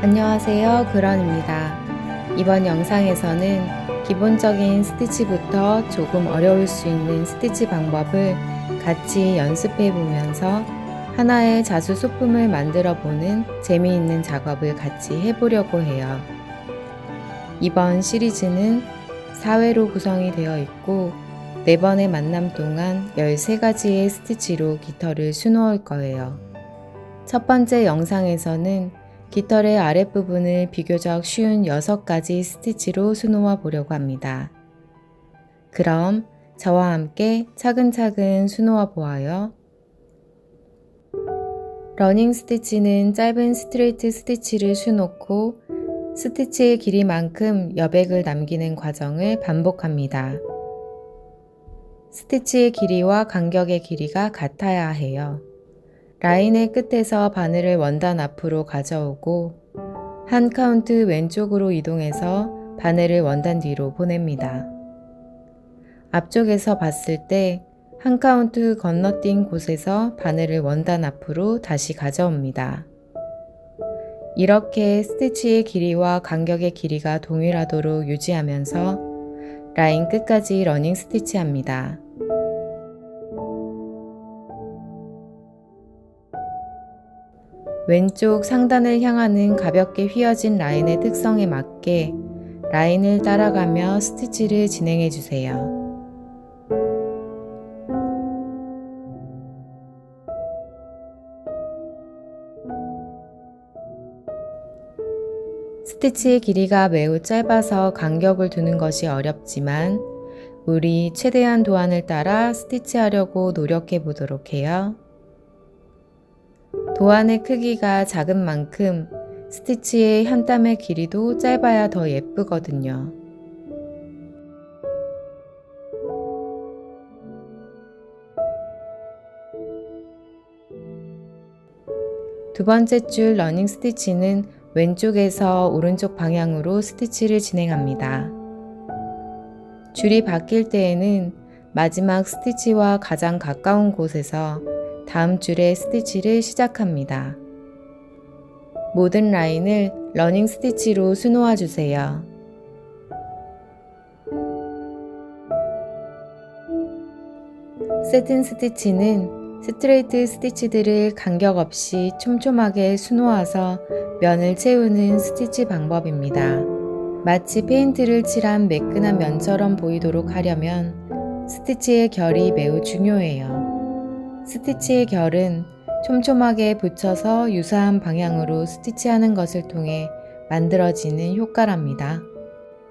안녕하세요, 그런입니다. 이번 영상에서는 기본적인 스티치부터 조금 어려울 수 있는 스티치 방법을 같이 연습해 보면서 하나의 자수 소품을 만들어 보는 재미있는 작업을 같이 해보려고 해요. 이번 시리즈는 4회로 구성이 되어 있고 4번의 만남 동안 13가지의 스티치로 깃털을 수놓을 거예요. 첫 번째 영상에서는 깃털의 아랫부분을 비교적 쉬운 6가지 스티치로 수놓아 보려고 합니다. 그럼 저와 함께 차근차근 수놓아 보아요. 러닝 스티치는 짧은 스트레이트 스티치를 수놓고 스티치의 길이만큼 여백을 남기는 과정을 반복합니다. 스티치의 길이와 간격의 길이가 같아야 해요. 라인의 끝에서 바늘을 원단 앞으로 가져오고 한 카운트 왼쪽으로 이동해서 바늘을 원단 뒤로 보냅니다. 앞쪽에서 봤을 때 한 카운트 건너뛴 곳에서 바늘을 원단 앞으로 다시 가져옵니다. 이렇게 스티치의 길이와 간격의 길이가 동일하도록 유지하면서 라인 끝까지 러닝 스티치 합니다. 왼쪽 상단을 향하는 가볍게 휘어진 라인의 특성에 맞게 라인을 따라가며 스티치를 진행해 주세요. 스티치의 길이가 매우 짧아서 간격을 두는 것이 어렵지만 우리 최대한 도안을 따라 스티치하려고 노력해 보도록 해요. 도안의 크기가 작은 만큼 스티치의 한 땀의 길이도 짧아야 더 예쁘거든요. 두 번째 줄 러닝 스티치는 왼쪽에서 오른쪽 방향으로 스티치를 진행합니다. 줄이 바뀔 때에는 마지막 스티치와 가장 가까운 곳에서 다음 줄의 스티치를 시작합니다. 모든 라인을 러닝 스티치로 수놓아 주세요. 세틴 스티치는 스트레이트 스티치들을 간격 없이 촘촘하게 수놓아서 면을 채우는 스티치 방법입니다. 마치 페인트를 칠한 매끈한 면처럼 보이도록 하려면 스티치의 결이 매우 중요해요. 스티치의 결은 촘촘하게 붙여서 유사한 방향으로 스티치하는 것을 통해 만들어지는 효과랍니다.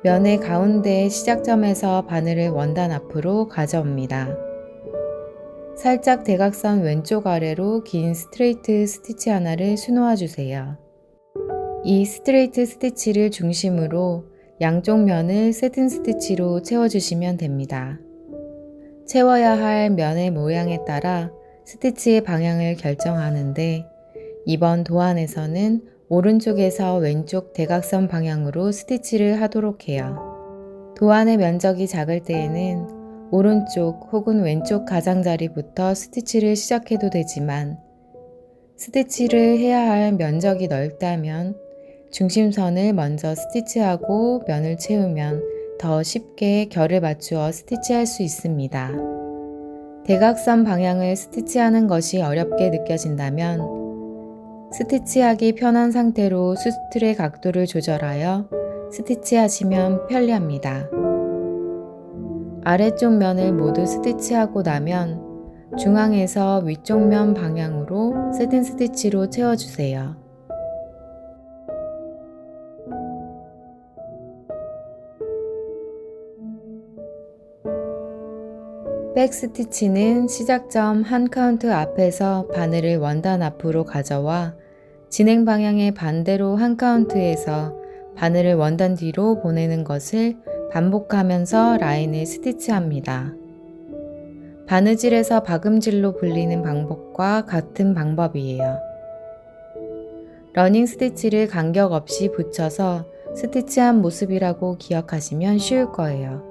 면의 가운데 시작점에서 바늘을 원단 앞으로 가져옵니다. 살짝 대각선 왼쪽 아래로 긴 스트레이트 스티치 하나를 수놓아 주세요. 이 스트레이트 스티치를 중심으로 양쪽 면을 세틴 스티치로 채워주시면 됩니다. 채워야 할 면의 모양에 따라 스티치의 방향을 결정하는데 이번 도안에서는 오른쪽에서 왼쪽 대각선 방향으로 스티치를 하도록 해요. 도안의 면적이 작을 때에는 오른쪽 혹은 왼쪽 가장자리부터 스티치를 시작해도 되지만 스티치를 해야 할 면적이 넓다면 중심선을 먼저 스티치하고 면을 채우면 더 쉽게 결을 맞추어 스티치할 수 있습니다. 대각선 방향을 스티치하는 것이 어렵게 느껴진다면 스티치하기 편한 상태로 수틀의 각도를 조절하여 스티치하시면 편리합니다. 아래쪽 면을 모두 스티치하고 나면 중앙에서 위쪽 면 방향으로 세틴 스티치로 채워주세요. 백 스티치는 시작점 한 카운트 앞에서 바늘을 원단 앞으로 가져와 진행 방향의 반대로 한 카운트에서 바늘을 원단 뒤로 보내는 것을 반복하면서 라인을 스티치합니다. 바느질에서 박음질로 불리는 방법과 같은 방법이에요. 러닝 스티치를 간격 없이 붙여서 스티치한 모습이라고 기억하시면 쉬울 거예요.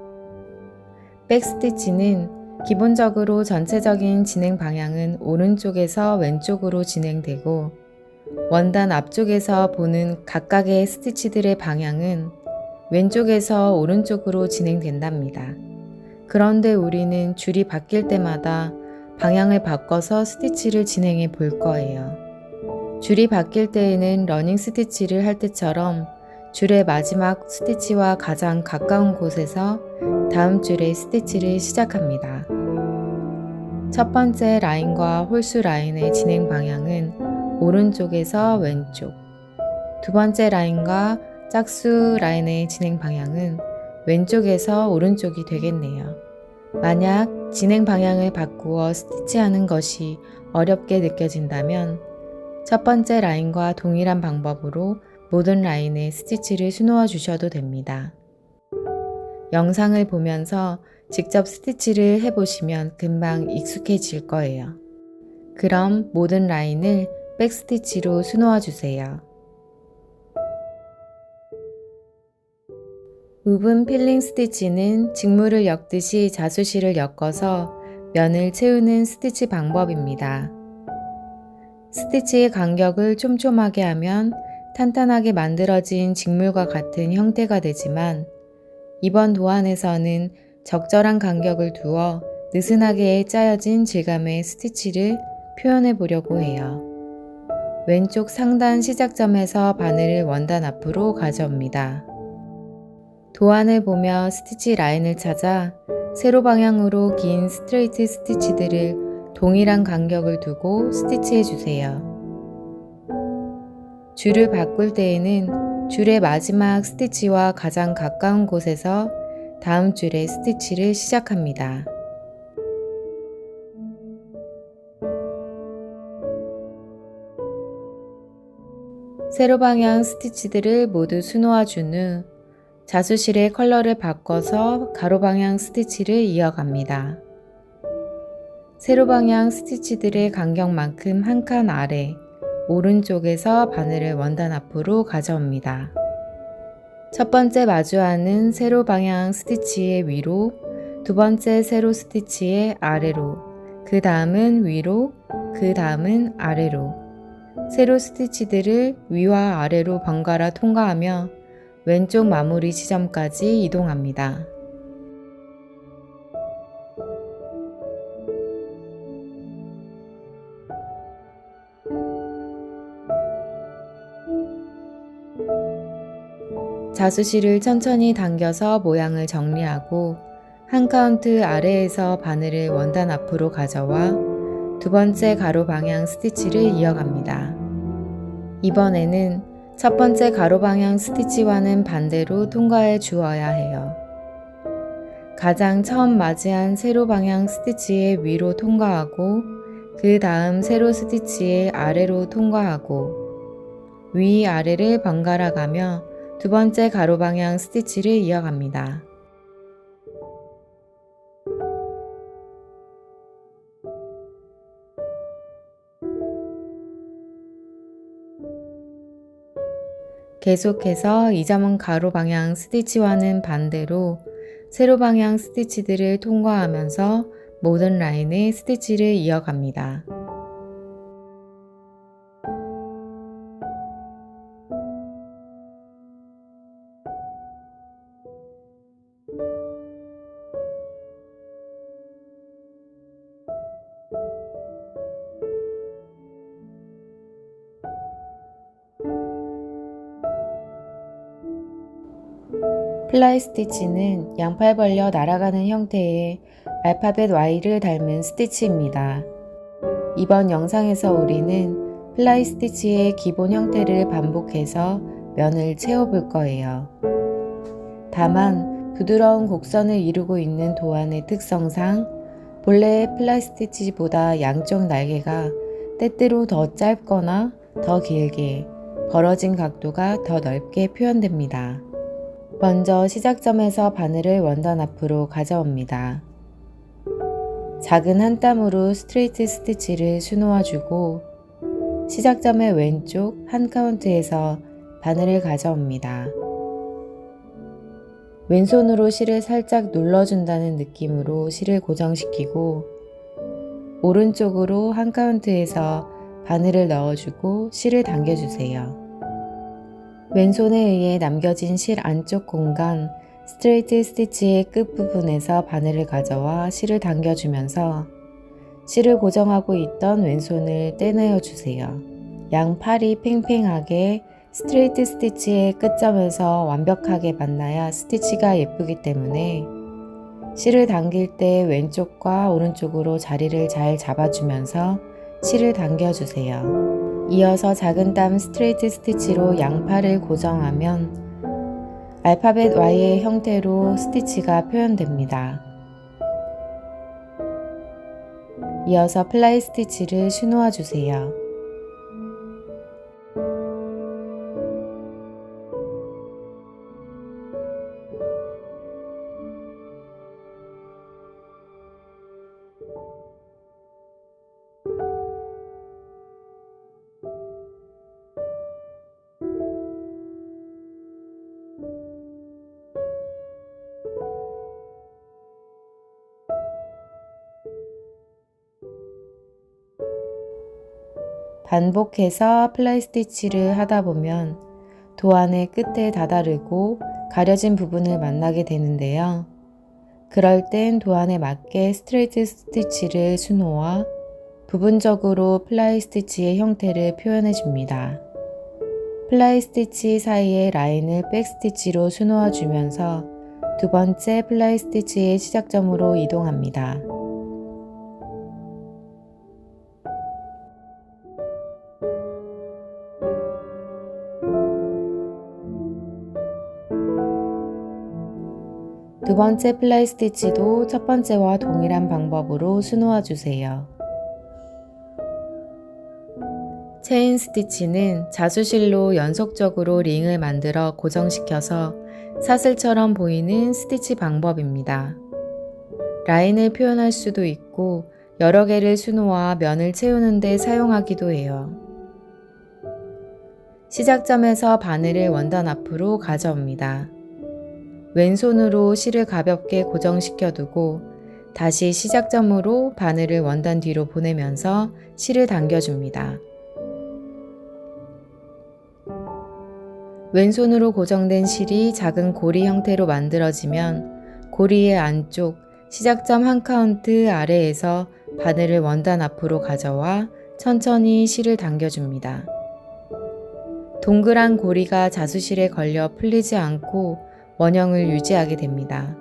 백 스티치는 기본적으로 전체적인 진행 방향은 오른쪽에서 왼쪽으로 진행되고 원단 앞쪽에서 보는 각각의 스티치들의 방향은 왼쪽에서 오른쪽으로 진행된답니다. 그런데 우리는 줄이 바뀔 때마다 방향을 바꿔서 스티치를 진행해 볼 거예요. 줄이 바뀔 때에는 러닝 스티치를 할 때처럼 줄의 마지막 스티치와 가장 가까운 곳에서 다음 줄의 스티치를 시작합니다. 첫 번째 라인과 홀수 라인의 진행 방향은 오른쪽에서 왼쪽, 두 번째 라인과 짝수 라인의 진행 방향은 왼쪽에서 오른쪽이 되겠네요. 만약 진행 방향을 바꾸어 스티치하는 것이 어렵게 느껴진다면 첫 번째 라인과 동일한 방법으로 모든 라인에 스티치를 수놓아 주셔도 됩니다. 영상을 보면서 직접 스티치를 해보시면 금방 익숙해질 거예요. 그럼 모든 라인을 백스티치로 수놓아 주세요. 우분 필링 스티치는 직물을 엮듯이 자수실을 엮어서 면을 채우는 스티치 방법입니다. 스티치의 간격을 촘촘하게 하면 탄탄하게 만들어진 직물과 같은 형태가 되지만 이번 도안에서는 적절한 간격을 두어 느슨하게 짜여진 질감의 스티치를 표현해 보려고 해요. 왼쪽 상단 시작점에서 바늘을 원단 앞으로 가져옵니다. 도안을 보며 스티치 라인을 찾아 세로 방향으로 긴 스트레이트 스티치들을 동일한 간격을 두고 스티치해 주세요. 줄을 바꿀 때에는 줄의 마지막 스티치와 가장 가까운 곳에서 다음 줄의 스티치를 시작합니다. 세로 방향 스티치들을 모두 수놓아 준 후 자수실의 컬러를 바꿔서 가로 방향 스티치를 이어갑니다. 세로 방향 스티치들의 간격만큼 한 칸 아래 오른쪽에서 바늘을 원단 앞으로 가져옵니다. 첫 번째 마주하는 세로 방향 스티치의 위로, 두 번째 세로 스티치의 아래로, 그 다음은 위로, 그 다음은 아래로 세로 스티치들을 위와 아래로 번갈아 통과하며 왼쪽 마무리 지점까지 이동합니다. 자수실을 천천히 당겨서 모양을 정리하고 한 카운트 아래에서 바늘을 원단 앞으로 가져와 두 번째 가로 방향 스티치를 이어갑니다. 이번에는 첫 번째 가로 방향 스티치와는 반대로 통과해 주어야 해요. 가장 처음 맞이한 세로 방향 스티치의 위로 통과하고 그 다음 세로 스티치의 아래로 통과하고 위아래를 번갈아 가며 두 번째 가로 방향 스티치를 이어갑니다. 계속해서 이 점은 가로 방향 스티치와는 반대로 세로 방향 스티치들을 통과하면서 모든 라인에 스티치를 이어갑니다. 플라이 스티치는 양팔 벌려 날아가는 형태의 알파벳 Y를 닮은 스티치입니다. 이번 영상에서 우리는 플라이 스티치의 기본 형태를 반복해서 면을 채워볼 거예요. 다만 부드러운 곡선을 이루고 있는 도안의 특성상 본래의 플라이 스티치보다 양쪽 날개가 때때로 더 짧거나 더 길게, 벌어진 각도가 더 넓게 표현됩니다. 먼저 시작점에서 바늘을 원단 앞으로 가져옵니다. 작은 한 땀으로 스트레이트 스티치를 수놓아 주고 시작점의 왼쪽 한 카운트에서 바늘을 가져옵니다. 왼손으로 실을 살짝 눌러준다는 느낌으로 실을 고정시키고 오른쪽으로 한 카운트에서 바늘을 넣어주고 실을 당겨주세요. 왼손에 의해 남겨진 실 안쪽 공간 스트레이트 스티치의 끝부분에서 바늘을 가져와 실을 당겨주면서 실을 고정하고 있던 왼손을 떼내어 주세요. 양팔이 팽팽하게 스트레이트 스티치의 끝점에서 완벽하게 만나야 스티치가 예쁘기 때문에 실을 당길 때 왼쪽과 오른쪽으로 자리를 잘 잡아주면서 실을 당겨주세요. 이어서 작은 땀 스트레이트 스티치로 양팔을 고정하면 알파벳 Y의 형태로 스티치가 표현됩니다. 이어서 플라이 스티치를 수놓아 주세요. 반복해서 플라이 스티치를 하다 보면 도안의 끝에 다다르고 가려진 부분을 만나게 되는데요. 그럴 땐 도안에 맞게 스트레이트 스티치를 수놓아 부분적으로 플라이 스티치의 형태를 표현해 줍니다. 플라이 스티치 사이의 라인을 백 스티치로 수놓아 주면서 두 번째 플라이 스티치의 시작점으로 이동합니다. 두 번째 플라이 스티치도 첫 번째와 동일한 방법으로 수놓아 주세요. 체인 스티치는 자수실로 연속적으로 링을 만들어 고정시켜서 사슬처럼 보이는 스티치 방법입니다. 라인을 표현할 수도 있고 여러 개를 수놓아 면을 채우는 데 사용하기도 해요. 시작점에서 바늘을 원단 앞으로 가져옵니다. 왼손으로 실을 가볍게 고정시켜 두고 다시 시작점으로 바늘을 원단 뒤로 보내면서 실을 당겨줍니다. 왼손으로 고정된 실이 작은 고리 형태로 만들어지면 고리의 안쪽 시작점 한 카운트 아래에서 바늘을 원단 앞으로 가져와 천천히 실을 당겨줍니다. 동그란 고리가 자수실에 걸려 풀리지 않고 원형을 유지하게 됩니다.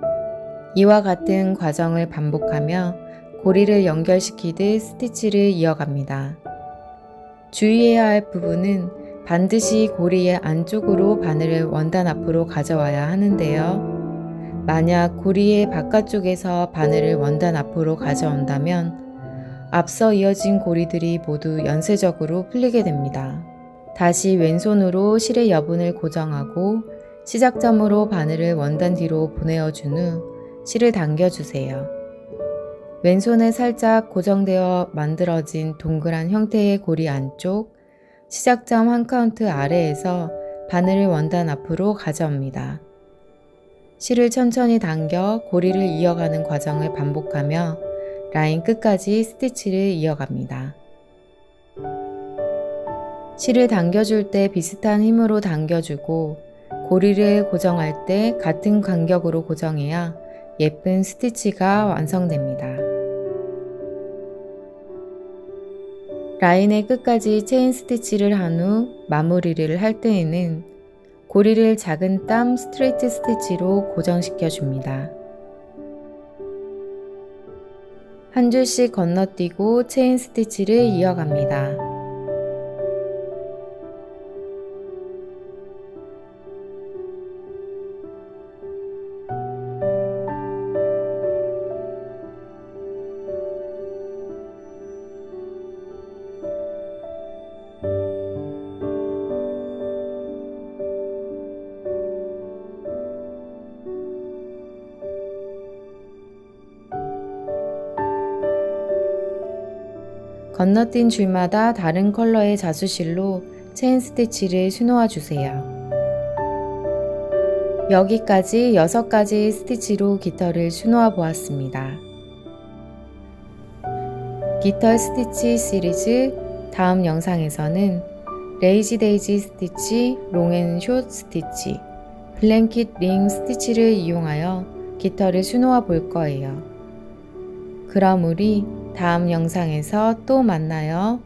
이와 같은 과정을 반복하며 고리를 연결시키듯 스티치를 이어갑니다. 주의해야 할 부분은 반드시 고리의 안쪽으로 바늘을 원단 앞으로 가져와야 하는데요. 만약 고리의 바깥쪽에서 바늘을 원단 앞으로 가져온다면 앞서 이어진 고리들이 모두 연쇄적으로 풀리게 됩니다. 다시 왼손으로 실의 여분을 고정하고 시작점으로 바늘을 원단 뒤로 보내어준 후 실을 당겨주세요. 왼손에 살짝 고정되어 만들어진 동그란 형태의 고리 안쪽 시작점 한 카운트 아래에서 바늘을 원단 앞으로 가져옵니다. 실을 천천히 당겨 고리를 이어가는 과정을 반복하며 라인 끝까지 스티치를 이어갑니다. 실을 당겨줄 때 비슷한 힘으로 당겨주고 고리를 고정할 때 같은 간격으로 고정해야 예쁜 스티치가 완성됩니다. 라인의 끝까지 체인 스티치를 한 후 마무리를 할 때에는 고리를 작은 땀 스트레이트 스티치로 고정시켜 줍니다. 한 줄씩 건너뛰고 체인 스티치를 이어갑니다. 건너뛴 줄마다 다른 컬러의 자수실로 체인 스티치를 수놓아 주세요. 여기까지 6가지 스티치로 깃털을 수놓아 보았습니다. 깃털 스티치 시리즈 다음 영상에서는 레이지 데이지 스티치, 롱앤숏 스티치, 블랭킷 링 스티치를 이용하여 깃털을 수놓아 볼 거예요. 그럼 우리 다음 영상에서 또 만나요.